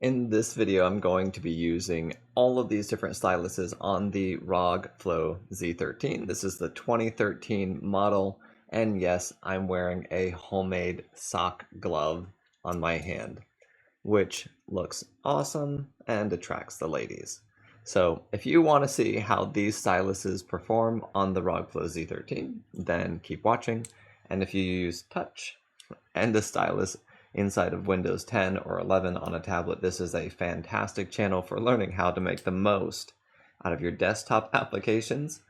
In this video, I'm going to be using all of these different styluses on the Rog Flow Z13. This is the 2013 model, and yes, I'm wearing a homemade sock glove on my hand, which looks awesome and attracts the ladies. So if you want to see how these styluses perform on the Rog Flow Z13, then keep watching. And if you use touch and the stylus inside of Windows 10 or 11 on a tablet, this is a fantastic channel for learning how to make the most out of your desktop applications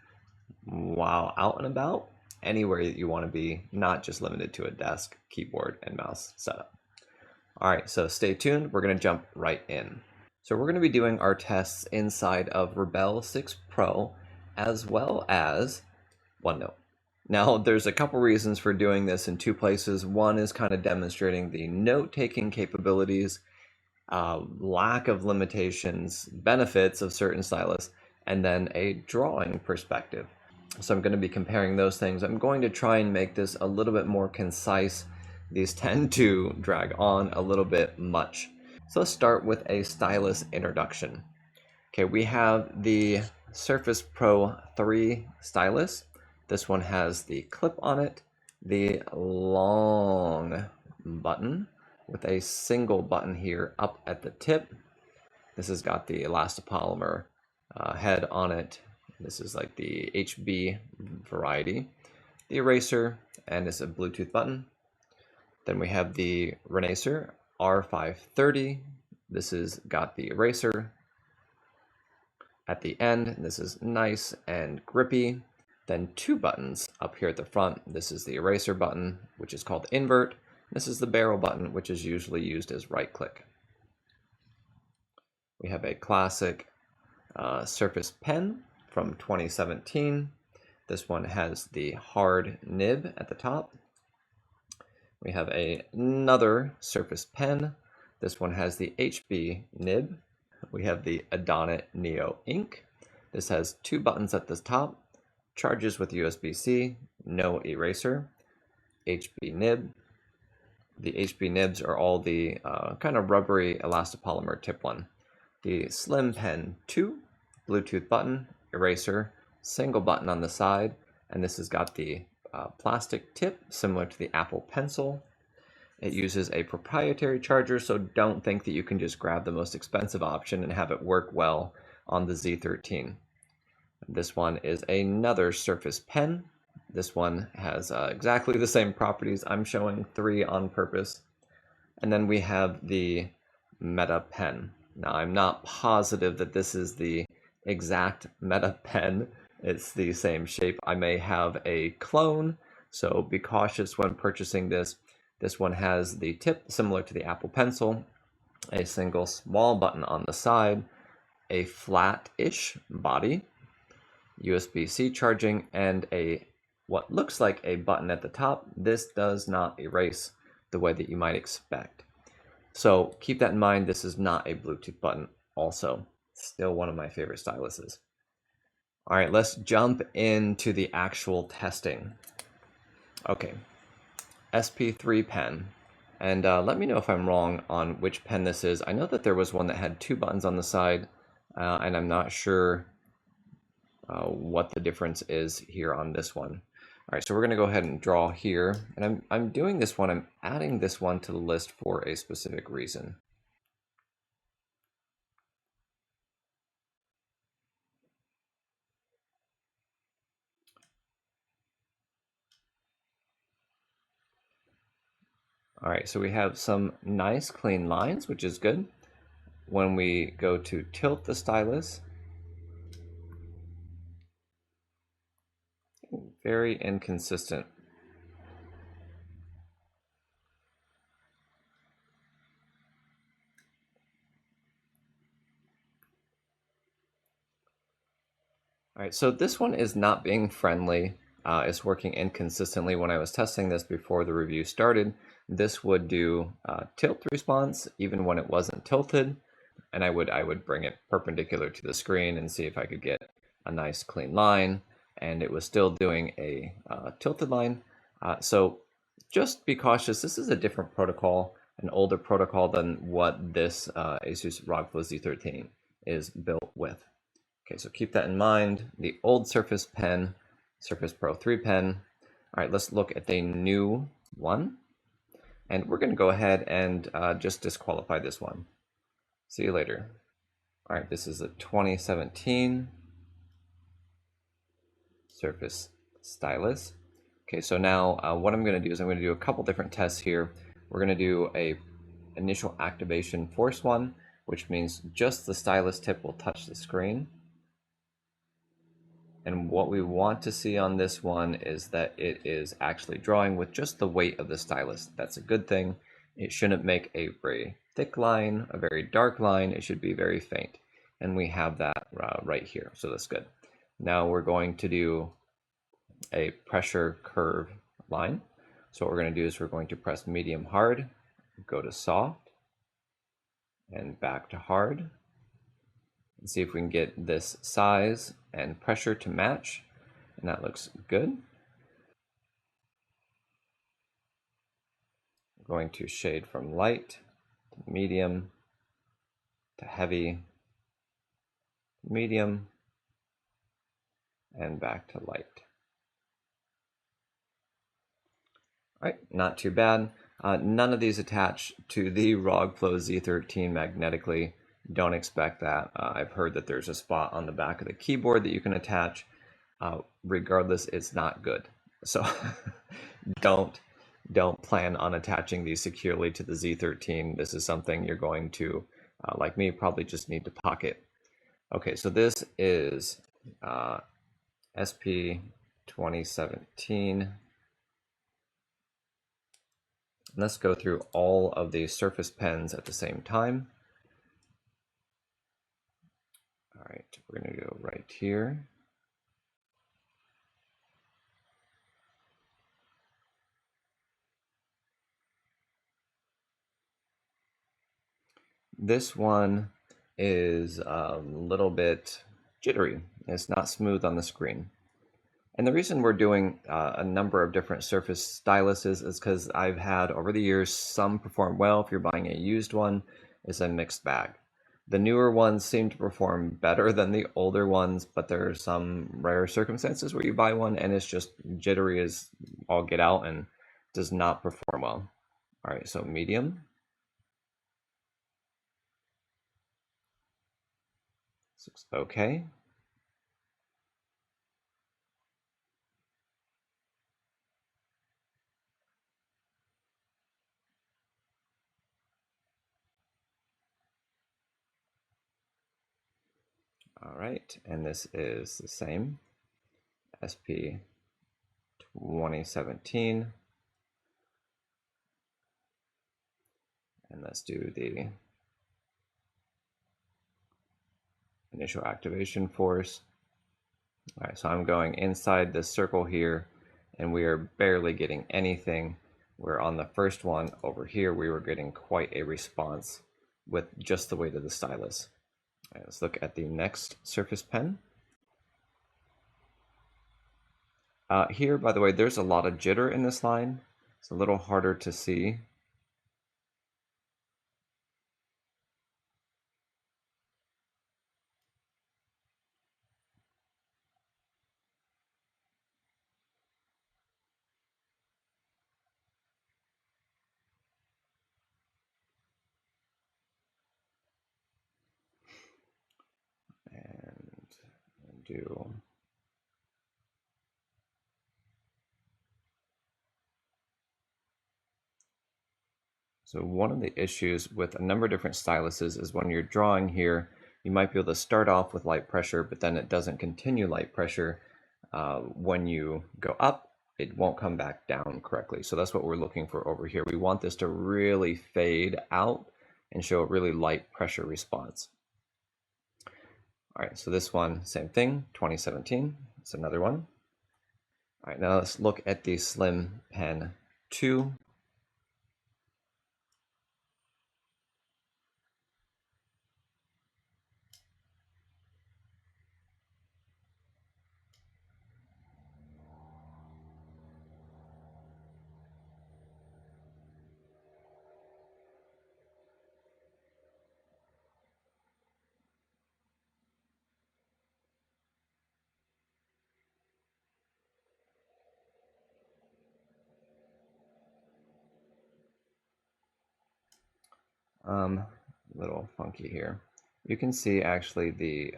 while out and about, anywhere that you want to be, not just limited to a desk, keyboard, and mouse setup. All right, so stay tuned. We're going to jump right in. So we're going to be doing our tests inside of Rebelle 6 Pro as well as OneNote. Now, there's a couple reasons for doing this in two places. One is kind of demonstrating the note-taking capabilities, lack of limitations, benefits of certain stylus, and then a drawing perspective. So I'm going to be comparing those things. I'm going to try and make this a little bit more concise. These tend to drag on a little bit much. So let's start with a stylus introduction. Okay, we have the Surface Pro 3 stylus. This one has the clip on it, the long button with a single button here up at the tip. This has got the elastopolymer head on it. This is like the HB variety. The eraser, and it's a Bluetooth button. Then we have the Renaisser R530. This has got the eraser at the end. This is nice and grippy. Then two buttons up here at the front. This is the eraser button, which is called invert. This is the barrel button, which is usually used as right click. We have a classic Surface Pen from 2017. This one has the hard nib at the top. We have another Surface Pen. This one has the HB nib. We have the Adonit Neo Ink. This has two buttons at the top. Charges with USB-C, no eraser, HB nib. The HB nibs are all the kind of rubbery elastopolymer tip one. The Slim Pen 2, Bluetooth button, eraser, single button on the side, and this has got the plastic tip similar to the Apple Pencil. It uses a proprietary charger, so don't think that you can just grab the most expensive option and have it work well on the Z13. This one is another Surface Pen. This one has exactly the same properties. I'm showing three on purpose. And then we have the MetaPen. Now, I'm not positive that this is the exact MetaPen. It's the same shape. I may have a clone, so be cautious when purchasing this. This one has the tip similar to the Apple Pencil, a single small button on the side, a flat-ish body, USB-C charging, and what looks like a button at the top. This does not erase the way that you might expect. So keep that in mind. This is not a Bluetooth button also. Still one of my favorite styluses. All right, let's jump into the actual testing. Okay, SP3 pen. And let me know if I'm wrong on which pen this is. I know that there was one that had two buttons on the side, and I'm not sure what the difference is here on this one. All right, so we're going to go ahead and draw here, and I'm doing this one. I'm adding this one to the list for a specific reason. All right, so we have some nice clean lines, which is good. When we go to tilt the stylus, very inconsistent. All right, so this one is not being friendly. It's working inconsistently. When I was testing this before the review started, this would do tilt response even when it wasn't tilted, and I would bring it perpendicular to the screen and see if I could get a nice clean line, and it was still doing a tilted line. So just be cautious. This is a different protocol an older protocol than what this Asus ROG Flow Z13 is built with. Okay, so keep that in mind. The old Surface Pen, Surface Pro 3 pen. All right, let's look at the new one. And we're going to go ahead and just disqualify this one. See you later. All right, this is a 2017 Surface Stylus. Okay, so now what I'm going to do is I'm going to do a couple different tests here. We're going to do a initial activation force one, which means just the stylus tip will touch the screen. And what we want to see on this one is that it is actually drawing with just the weight of the stylus. That's a good thing. It shouldn't make a very thick line, a very dark line. It should be very faint. And we have that right here, so that's good. Now we're going to do a pressure curve line. So what we're going to do is we're going to press medium hard, go to soft, and back to hard. And see if we can get this size and pressure to match. And that looks good. I'm going to shade from light to medium to heavy, medium, and back to light. All right, not too bad. None of these attach to the ROG Flow Z13 magnetically. Don't expect that. I've heard that there's a spot on the back of the keyboard that you can attach. Regardless, it's not good. So don't plan on attaching these securely to the Z13. This is something you're going to, like me, probably just need to pocket. Okay, so this is SP 2017. Let's go through all of the Surface pens at the same time. All right, we're going to go right here. This one is a little bit jittery. It's not smooth on the screen. And the reason we're doing a number of different Surface styluses is because I've had over the years some perform well. If you're buying a used one, it's a mixed bag. The newer ones seem to perform better than the older ones, but there are some rare circumstances where you buy one and it's just jittery as all get out and does not perform well. All right, so medium. Looks okay. All right, and this is the same, SP 2017. And let's do the initial activation force. All right, so I'm going inside this circle here, and we are barely getting anything. Where on the first one over here, we were getting quite a response with just the weight of the stylus. All right, let's look at the next Surface pen. Here, by the way, there's a lot of jitter in this line. It's a little harder to see. And do so one of the issues with a number of different styluses is when you're drawing here, you might be able to start off with light pressure, but then it doesn't continue light pressure. When you go up, it won't come back down correctly. So that's what we're looking for over here. We want this to really fade out and show a really light pressure response. All right, so this one, same thing, 2017. It's another one. All right, now let's look at the Slim Pen 2. Little funky here. You can see actually the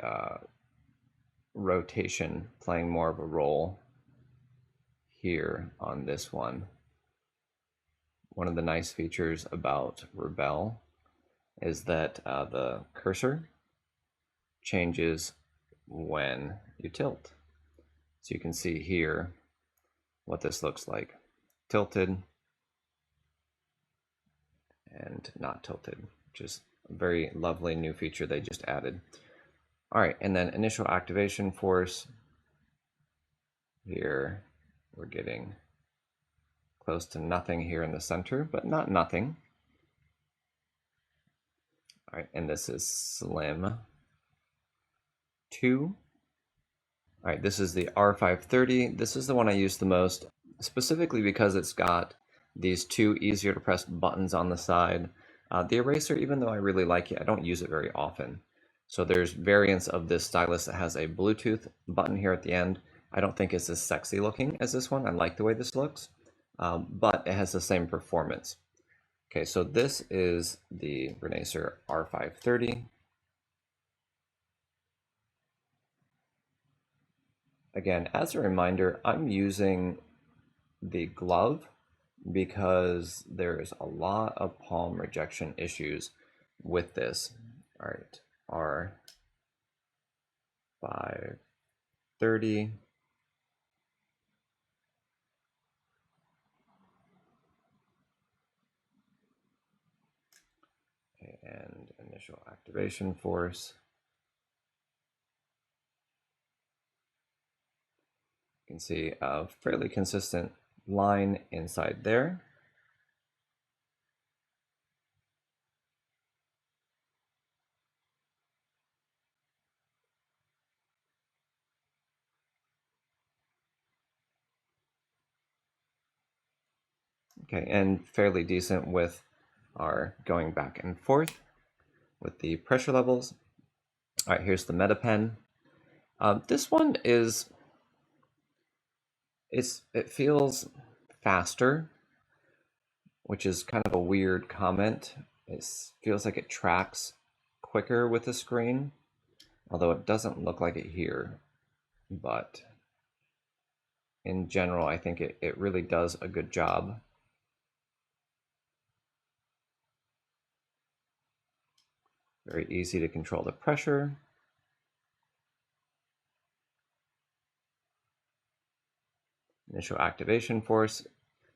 rotation playing more of a role here on this one. One of the nice features about Rebelle is that the cursor changes when you tilt. So you can see here what this looks like. Tilted and not tilted, which is a very lovely new feature they just added. All right, and then initial activation force. Here we're getting close to nothing here in the center, but not nothing. All right, and this is Slim 2. All right, this is the R530. This is the one I use the most, specifically because it's got these two easier to press buttons on the side. The eraser, even though I really like it, I don't use it very often. So there's variants of this stylus that has a Bluetooth button here at the end. I don't think it's as sexy looking as this one. I like the way this looks, but it has the same performance. Okay, so this is the Renaisser R530. Again, as a reminder, I'm using the glove because there's a lot of palm rejection issues with this. All right, R530. And initial activation force. You can see a fairly consistent line inside there. Okay, and fairly decent with our going back and forth with the pressure levels. All right, here's the MetaPen. This one is, it feels faster, which is kind of a weird comment. It feels like it tracks quicker with the screen, although it doesn't look like it here. But in general, I think it really does a good job. Very easy to control the pressure. Initial activation force.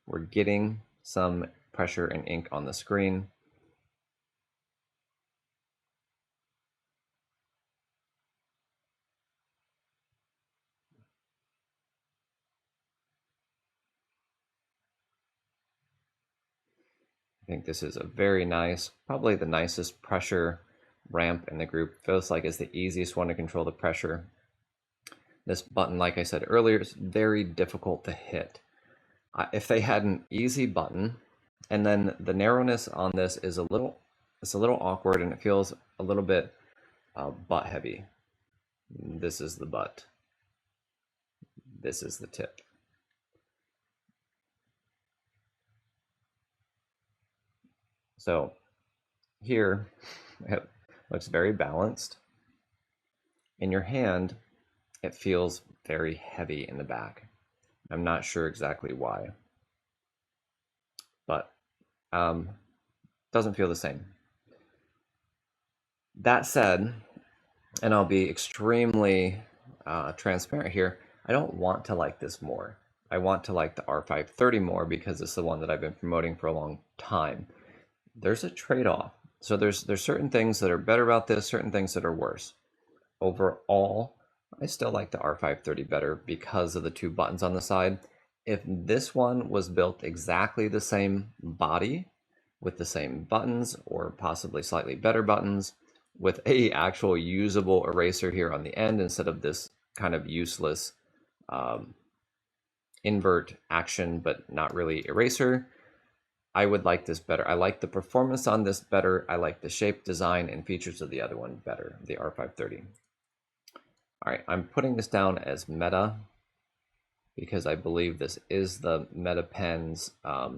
We're getting some pressure and ink on the screen. I think this is a very nice, probably the nicest pressure ramp in the group. Feels like it's the easiest one to control the pressure. This button, like I said earlier, is very difficult to hit. If they had an easy button, and then the narrowness on this is a little awkward, and it feels a little bit butt heavy. This is the butt. This is the tip. So here it looks very balanced. In your hand, it feels very heavy in the back. I'm not sure exactly why, but doesn't feel the same. That said, and I'll be extremely transparent here, I don't want to like this more. I want to like the R530 more because it's the one that I've been promoting for a long time. There's a trade-off. So there's certain things that are better about this, certain things that are worse. Overall, I still like the R530 better because of the two buttons on the side. If this one was built exactly the same body with the same buttons or possibly slightly better buttons with a actual usable eraser here on the end instead of this kind of useless invert action but not really eraser, I would like this better. I like the performance on this better. I like the shape, design, and features of the other one better, the R530. All right, I'm putting this down as Meta because I believe this is the MetaPen's, I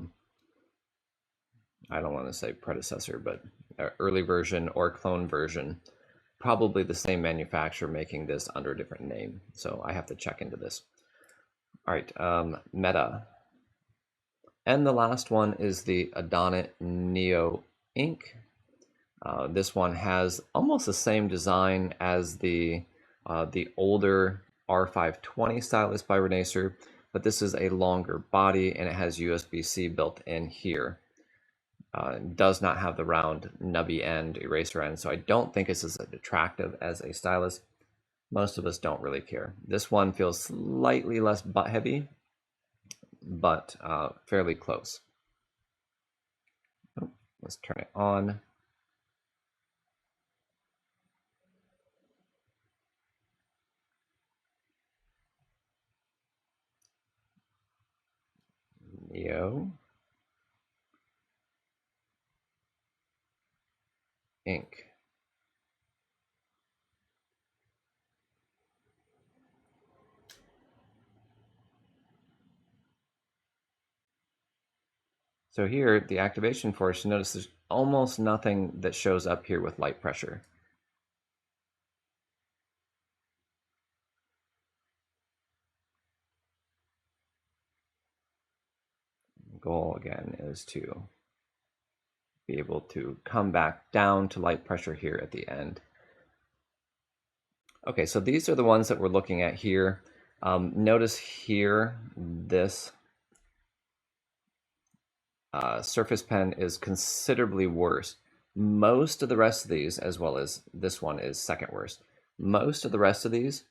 don't want to say predecessor, but early version or clone version. Probably the same manufacturer making this under a different name. So I have to check into this. All right, Meta. And the last one is the Adonit Neo Ink. This one has almost the same design as the older R530 stylus by Renaisser, but this is a longer body and it has USB-C built in here. It does not have the round nubby end, eraser end, so I don't think it's as attractive as a stylus. Most of us don't really care. This one feels slightly less butt heavy, but fairly close. Oh, let's turn it on. Neo Ink. So here, the activation force, you notice there's almost nothing that shows up here with light pressure. The goal again is to be able to come back down to light pressure here at the end. Okay, so these are the ones that we're looking at here. Notice here, this Surface Pen is considerably worse. Most of the rest of these, as well as this one, is second worst. Most of the rest of these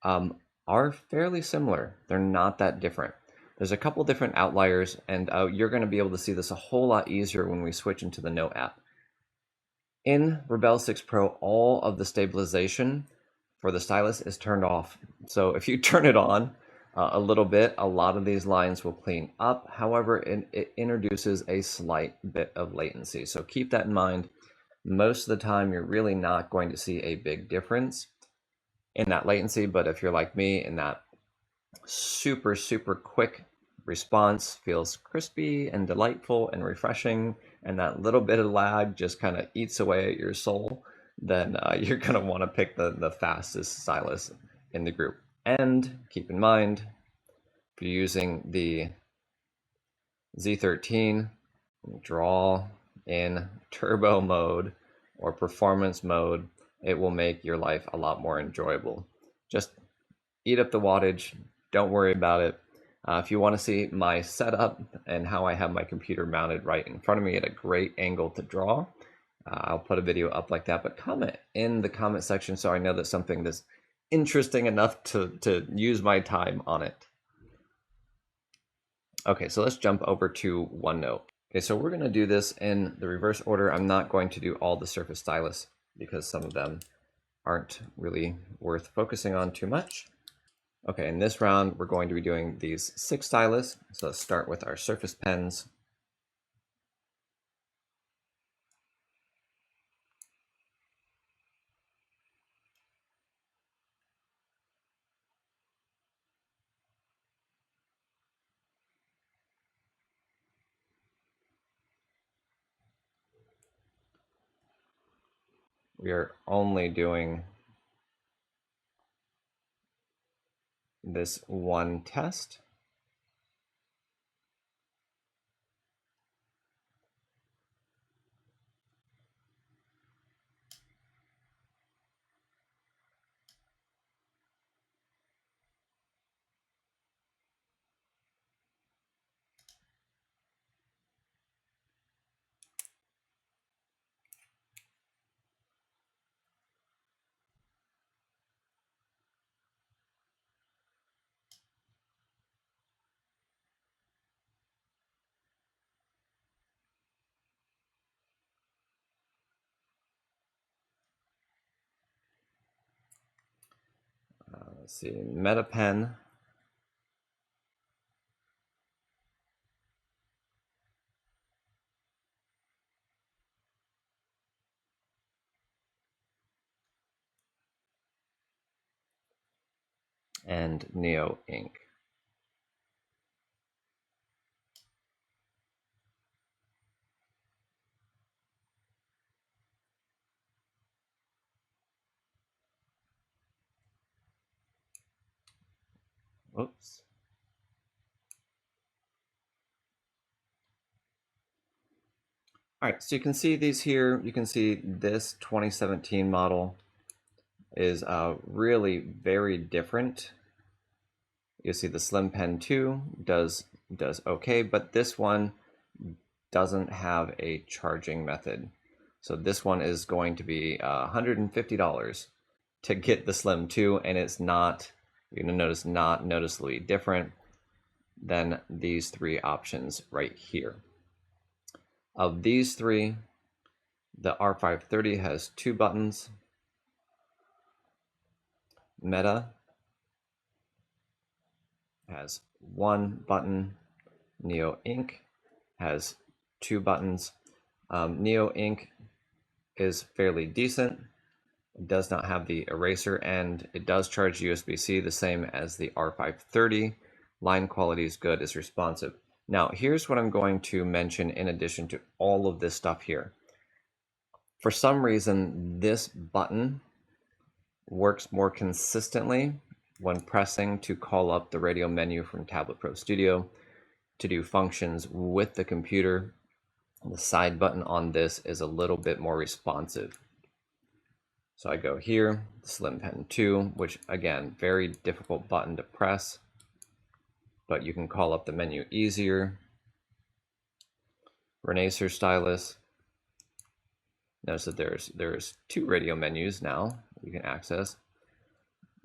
are fairly similar. They're not that different. There's a couple different outliers, and you're going to be able to see this a whole lot easier when we switch into the Note app. In Rebelle 6 Pro, all of the stabilization for the stylus is turned off. So if you turn it on a little bit, a lot of these lines will clean up. However, it introduces a slight bit of latency. So keep that in mind. Most of the time, you're really not going to see a big difference in that latency. But if you're like me, and that super, super quick response feels crispy and delightful and refreshing, and that little bit of lag just kind of eats away at your soul, then you're going to want to pick the fastest stylus in the group. And keep in mind, if you're using the Z13, draw in turbo mode or performance mode, it will make your life a lot more enjoyable. Just eat up the wattage, don't worry about it. If you want to see my setup and how I have my computer mounted right in front of me at a great angle to draw, I'll put a video up like that, but comment in the comment section so I know that something that's interesting enough to use my time on it. Okay, so let's jump over to OneNote. Okay, so we're going to do this in the reverse order. I'm not going to do all the Surface stylus because some of them aren't really worth focusing on too much. Okay, in this round, we're going to be doing these 6 stylus. So let's start with our Surface pens. We are only doing this one test. Let's see, MetaPen. And Neo Ink. Whoops. All right, so you can see these here. You can see this 2017 model is really very different. You see the Slim Pen 2 does okay, but this one doesn't have a charging method. So this one is going to be $150 to get the Slim 2, and it's not, you're gonna notice, not noticeably different than these three options right here. Of these three, the R530 has 2 buttons. Meta has 1 button. Neo Ink has 2 buttons. Neo Ink is fairly decent. It does not have the eraser, and it does charge USB-C the same as the R530. Line quality is good, it's responsive. Now, here's what I'm going to mention in addition to all of this stuff here. For some reason, this button works more consistently when pressing to call up the radio menu from Tablet Pro Studio to do functions with the computer. The side button on this is a little bit more responsive. So I go here, Slim Pen 2, which again, very difficult button to press, but you can call up the menu easier. Renaisser stylus. Notice that there's 2 radio menus now you can access.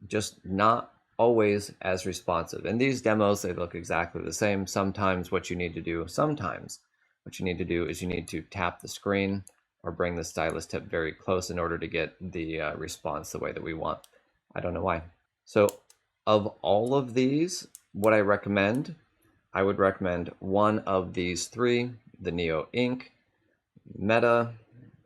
Just not always as responsive. In these demos, they look exactly the same. Sometimes what you need to do is you need to tap the screen or bring the stylus tip very close in order to get the response the way that we want. I don't know why. So of all of these, what I would recommend one of these 3, the Neo Ink. Meta,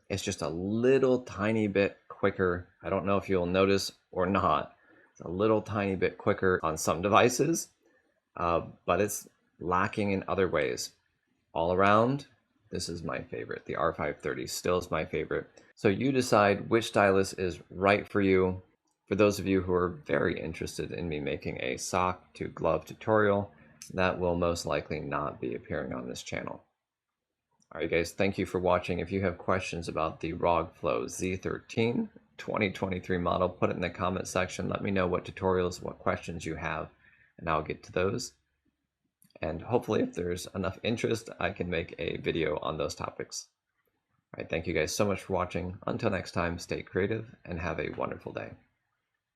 it's just a little tiny bit quicker. I don't know if you'll notice or not. It's a little tiny bit quicker on some devices, but it's lacking in other ways. All around, this is my favorite. The R530 still is my favorite. So you decide which stylus is right for you. For those of you who are very interested in me making a sock to glove tutorial, that will most likely not be appearing on this channel. All right, guys, thank you for watching. If you have questions about the Rog Flow Z13 2023 model, put it in the comment section. Let me know what tutorials, what questions you have, and I'll get to those. And hopefully, if there's enough interest, I can make a video on those topics. All right, thank you guys so much for watching. Until next time, stay creative and have a wonderful day.